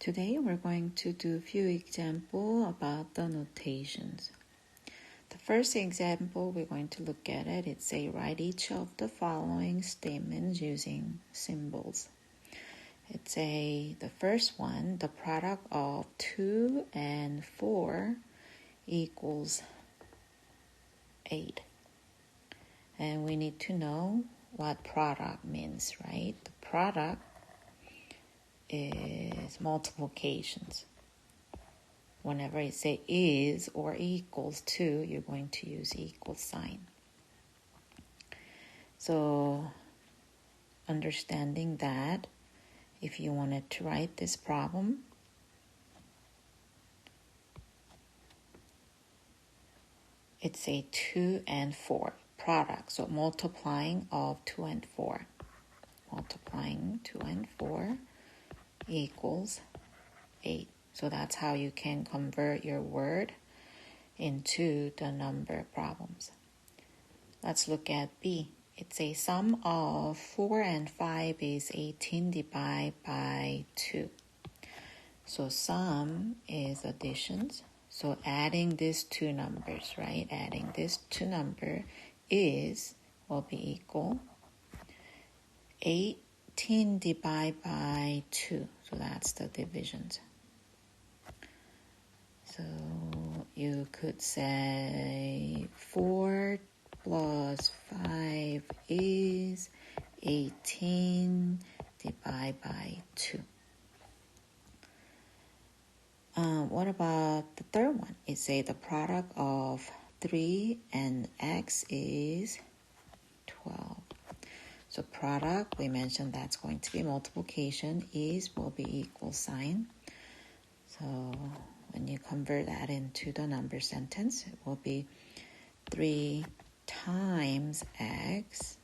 Today we're going to do a few examples about the notations. The first example we're going to look at it. It's a write each of the following statements using symbols. The first one, the product of 2 and 4 equals 8. And we need to know what product means, right? The product is multiplications. Whenever it say is or equals to, you're going to use equal sign. So understanding that, if you wanted to write this problem, it's a 2 and 4 product. So multiplying of 2 and 4. Multiplying 2 and 4 equals 8. So that's how you can convert your word into the number problems. Let's look at B. It's a sum of 4 and 5 is 18 divided by 2. So sum is additions. So adding these two numbers, right? Adding this two number will be equal 18 divided by 2. So that's the divisions. So you could say 4 plus 5 is 18 divided by 2. What about the third one? It say the product of 3 and x is 12. So product, we mentioned that's going to be multiplication. Will be equal sign. So when you convert that into the number sentence, it will be 3 times x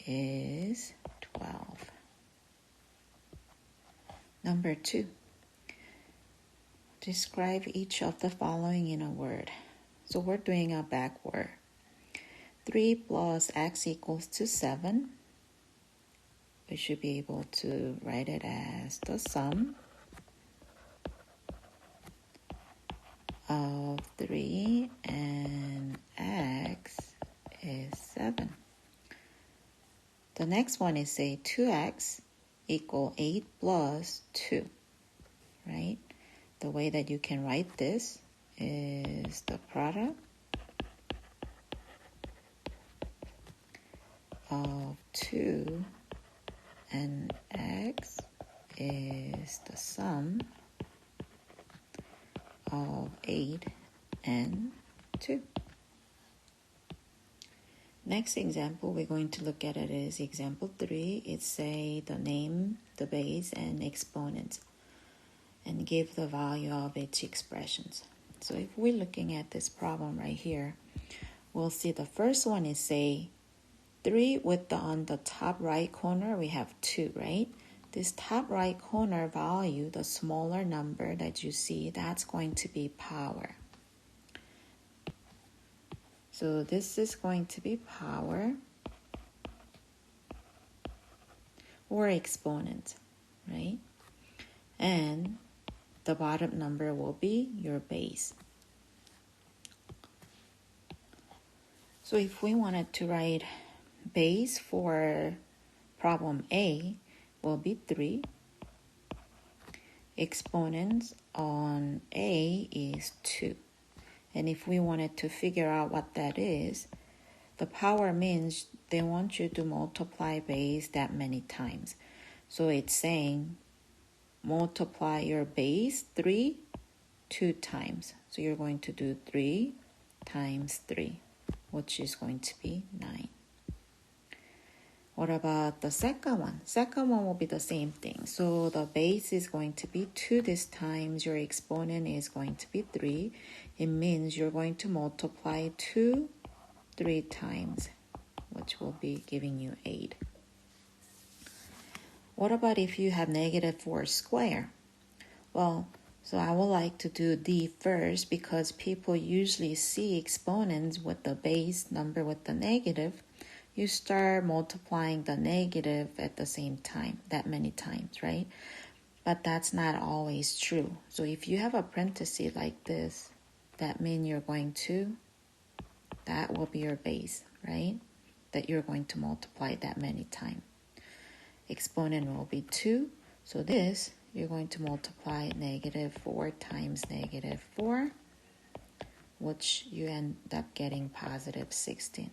is 12. Number 2. Describe each of the following in a word. So we're doing a backward. 3 plus x equals to 7. We should be able to write it as the sum of 3 and x is 7. The next one is say 2x equal 8 plus 2, right? The way that you can write this is the product of 2 and x is the sum of 8 and 2. Next example we're going to look at it is example 3. It's say the name, the base, and exponents, and give the value of each expressions. So if we're looking at this problem right here, we'll see the first one is say 3 with on the top right corner, we have 2, right? This top right corner value, the smaller number that you see, that's going to be power. So this is going to be power or exponent, right? And the bottom number will be your base. So if we wanted to write base for problem A, will be 3. Exponents on A is 2. And if we wanted to figure out what that is, the power means they want you to multiply base that many times. So it's saying multiply your base 3 2 times. So you're going to do 3 times 3, which is going to be 9. What about the second one? Second one will be the same thing. So the base is going to be 2 this time. Your exponent is going to be 3. It means you're going to multiply 2 3 times, which will be giving you 8. What about if you have -4 square? Well, so I would like to do D first because people usually see exponents with the base number with the negative. You start multiplying the negative at the same time, that many times, right? But that's not always true. So if you have a parenthesis like this, that means you're going to, that will be your base, right? That you're going to multiply that many times. Exponent will be 2. So this, you're going to multiply -4 times -4, which you end up getting +16.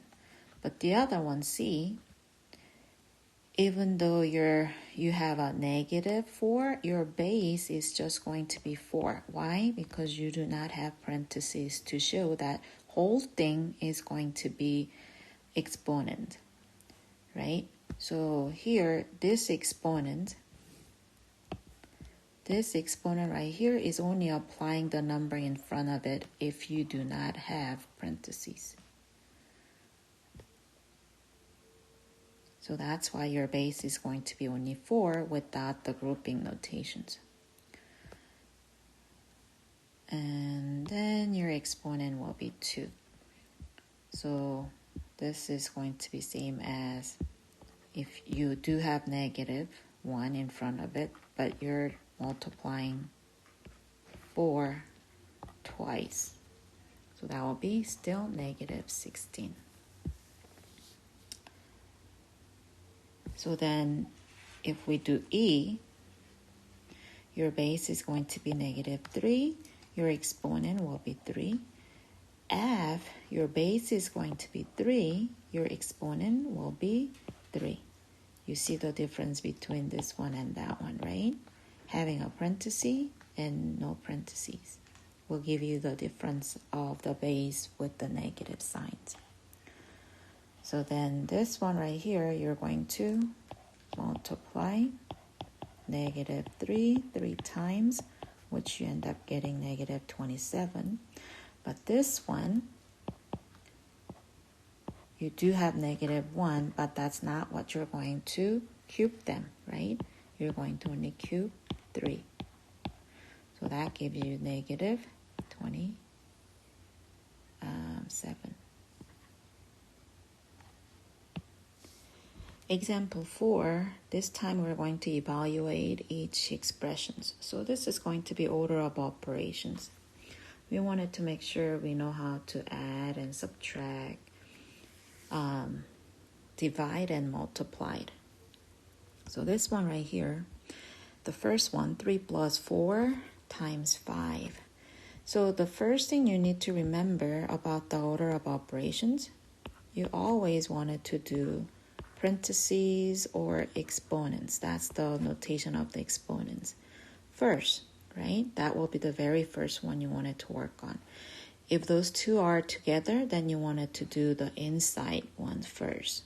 But the other one, C, even though you have a -4, your base is just going to be 4. Why? Because you do not have parentheses to show that whole thing is going to be exponent, right? So here, this exponent right here is only applying the number in front of it if you do not have parentheses. So that's why your base is going to be only 4 without the grouping notations. And then your exponent will be 2. So this is going to be same as if you do have -1 in front of it, but you're multiplying 4 twice. So that will be still -16. So then if we do E, your base is going to be -3. Your exponent will be 3. F, your base is going to be 3. Your exponent will be 3. You see the difference between this one and that one, right? Having a parenthesis and no parentheses will give you the difference of the base with the negative signs. So then this one right here, you're going to multiply -3 3 times, which you end up getting -27. But this one, you do have -1, but that's not what you're going to cube them, right? You're going to only cube 3. So that gives you -27. Example 4, this time we're going to evaluate each expressions. So this is going to be order of operations. We wanted to make sure we know how to add and subtract, divide and multiply. So this one right here, the first one, 3 plus 4 times 5. So the first thing you need to remember about the order of operations, you always wanted to do parentheses or exponents. That's the notation of the exponents first, right? That will be the very first one you wanted to work on. If those two are together, then you wanted to do the inside one first.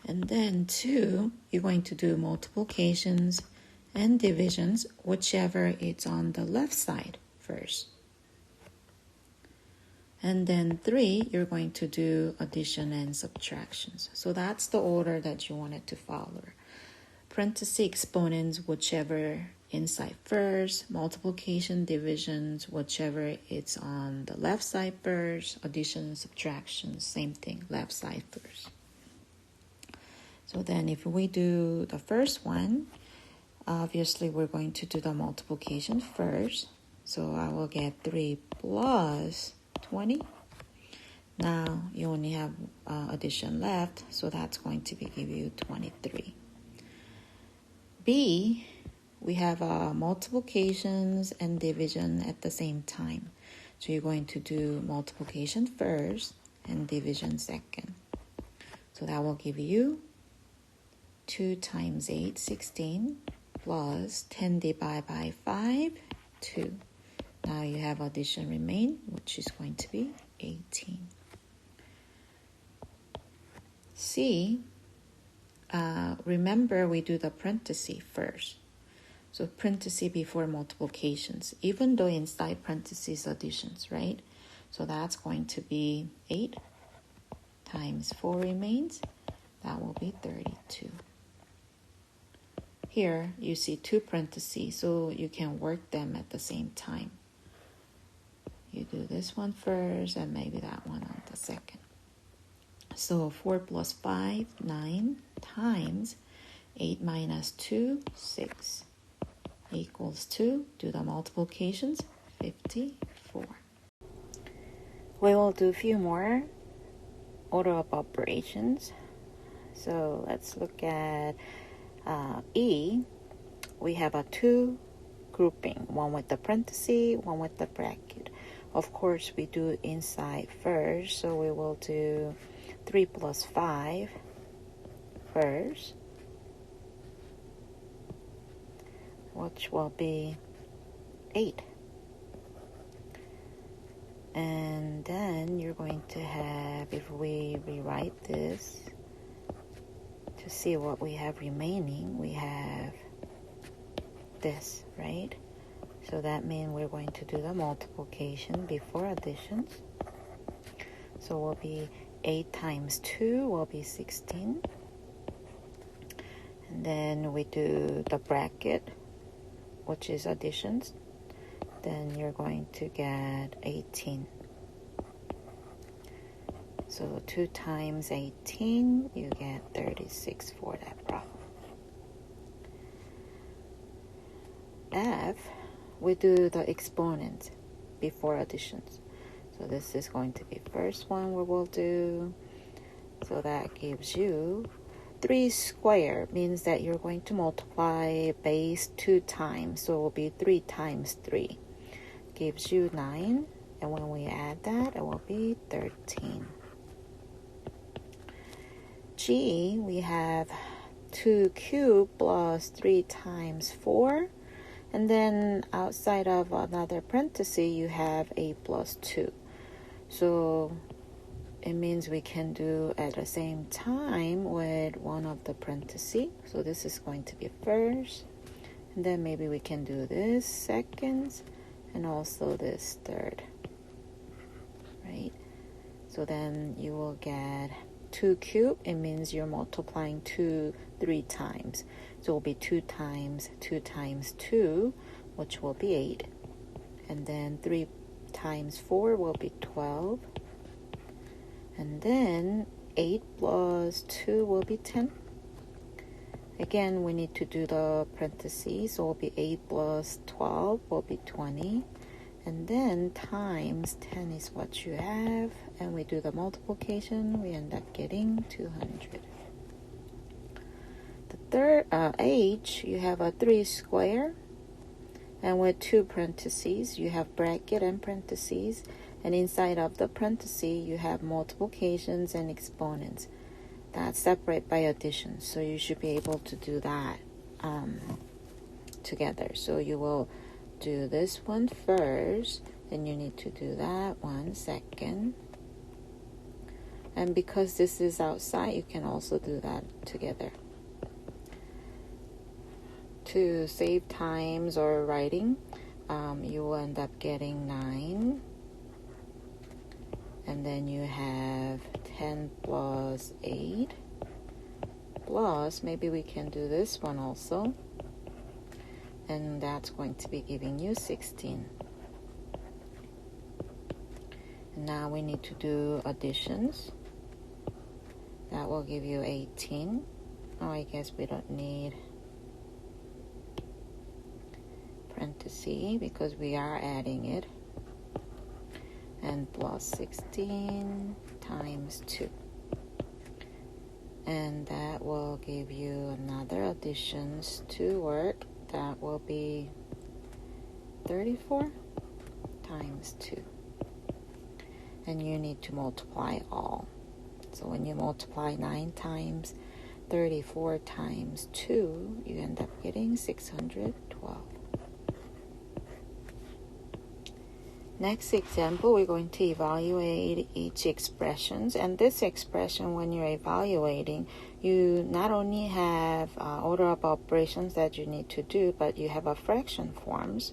And then 2, you're going to do multiplications and divisions, whichever it's on the left side first. And then 3, you're going to do addition and subtractions. So that's the order that you wanted to follow. Parentheses, exponents, whichever inside first. Multiplication, divisions, whichever it's on the left side first. Addition, subtraction, same thing, left side first. So then if we do the first one, obviously we're going to do the multiplication first. So I will get 3 plus 20. Now you only have addition left, so that's going to give you 23. B, we have multiplications and division at the same time. So you're going to do multiplication first and division second. So that will give you 2 times 8, 16, plus 10 divided by 5, 2. Now you have addition remain, which is going to be 18. C, remember we do the parenthesis first. So parenthesis before multiplications, even though inside parentheses additions, right? So that's going to be 8 times 4 remains. That will be 32. Here you see 2 parentheses, so you can work them at the same time. You do this one first and maybe that one on the second. So 4 plus 5, 9 times 8 minus 2, 6. equals 2. Do the multiplications, 54. We will do a few more order of operations. So let's look at E. We have a 2 grouping, one with the parenthesis, one with the bracket. Of course, we do inside first, so we will do 3 plus 5 first, which will be 8. And then you're going to have, if we rewrite this to see what we have remaining, we have this, right? So that means we're going to do the multiplication before additions. So it will be 8 times 2 will be 16. And then we do the bracket, which is additions. Then you're going to get 18. So 2 times 18, you get 36 for that problem. F, we do the exponent before additions. So this is going to be first one we will do. So that gives you 3 squared means that you're going to multiply base 2 times. So it will be 3 times 3. Gives you 9. And when we add that, it will be 13. G, we have 2 cubed plus 3 times 4. And then outside of another parenthesis, you have a plus 2. So it means we can do at the same time with one of the parentheses. So this is going to be first. And then maybe we can do this second. And also this third. Right? So then you will get 2 cubed. It means you're multiplying 2 3 times. So it will be 2 times 2 times 2, which will be 8. And then 3 times 4 will be 12. And then 8 plus 2 will be 10. Again, we need to do the parentheses. So it will be 8 plus 12 will be 20. And then times 10 is what you have. And we do the multiplication. We end up getting 200. The third H, you have a 3 square. And with 2 parentheses, you have bracket and parentheses. And inside of the parentheses, you have multiplications and exponents. That's separate by addition. So you should be able to do that together. So you will do this one first. Then you need to do that one second. And because this is outside, you can also do that together. To save times or writing, you will end up getting 9. And then you have 10 plus 8. Plus, maybe we can do this one also. And that's going to be giving you 16. And now we need to do additions. That will give you 18. Oh, I guess we don't need parentheses because we are adding it. And plus 16 times 2. And that will give you another additions to work. That will be 34 times 2. And you need to multiply all. So when you multiply 9 times 34 times 2, you end up getting 612. Next example, we're going to evaluate each expressions. And this expression, when you're evaluating, you not only have order of operations that you need to do, but you have a fraction forms.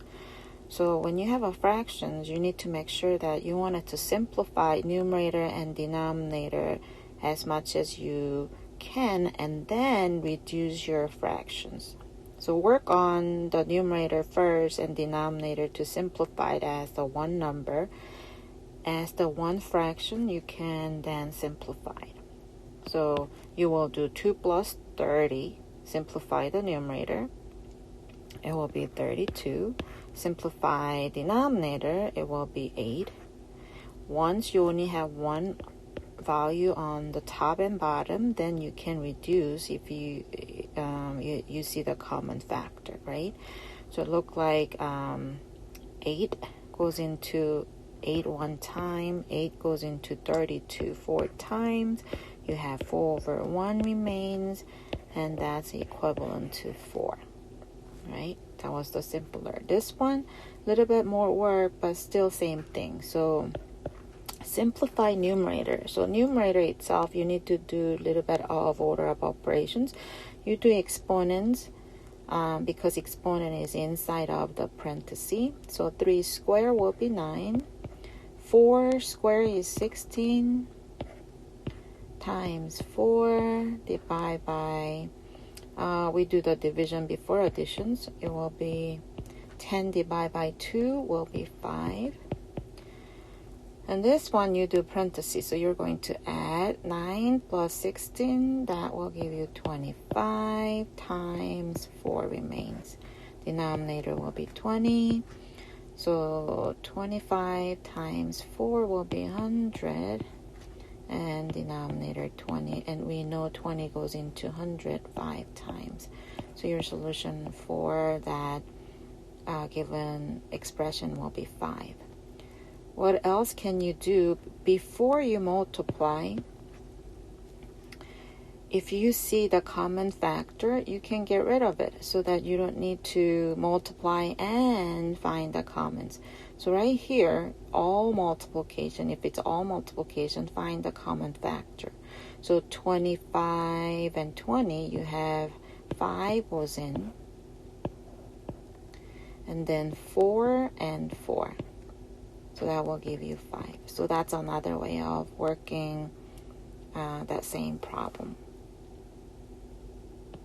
So when you have a fractions, you need to make sure that you want it to simplify numerator and denominator as much as you can, and then reduce your fractions. So work on the numerator first and denominator to simplify it as the one number. As the one fraction, you can then simplify it. So you will do 2 plus 30, simplify the numerator. it will be 32. Simplify denominator, it will be 8. Once you only have one value on the top and bottom, then you can reduce if you see the common factor, right? So it look like 8 goes into 8 one time, 8 goes into 32 4 times. You have 4/1 remains, and that's equivalent to 4, right? That was the simpler. This one, a little bit more work, but still same thing. So simplify numerator. So numerator itself, you need to do a little bit of order of operations. You do exponents because exponent is inside of the parenthesis. So 3 square will be 9. 4 square is 16 times 4 divided by, we do the division before additions. It will be 10 divided by 2 will be 5. And this one you do parentheses, so you're going to add 9 plus 16, that will give you 25 times 4 remains. Denominator will be 20. So 25 times 4 will be 100, and denominator 20. And we know 20 goes into 100 5 times. So your solution for that given expression will be 5. What else can you do before you multiply? If you see the common factor, you can get rid of it so that you don't need to multiply and find the commons. So right here, all multiplication, if it's all multiplication, find the common factor. So 25 and 20, you have 5 goes in, and then 4 and 4. So that will give you 5. So that's another way of working that same problem.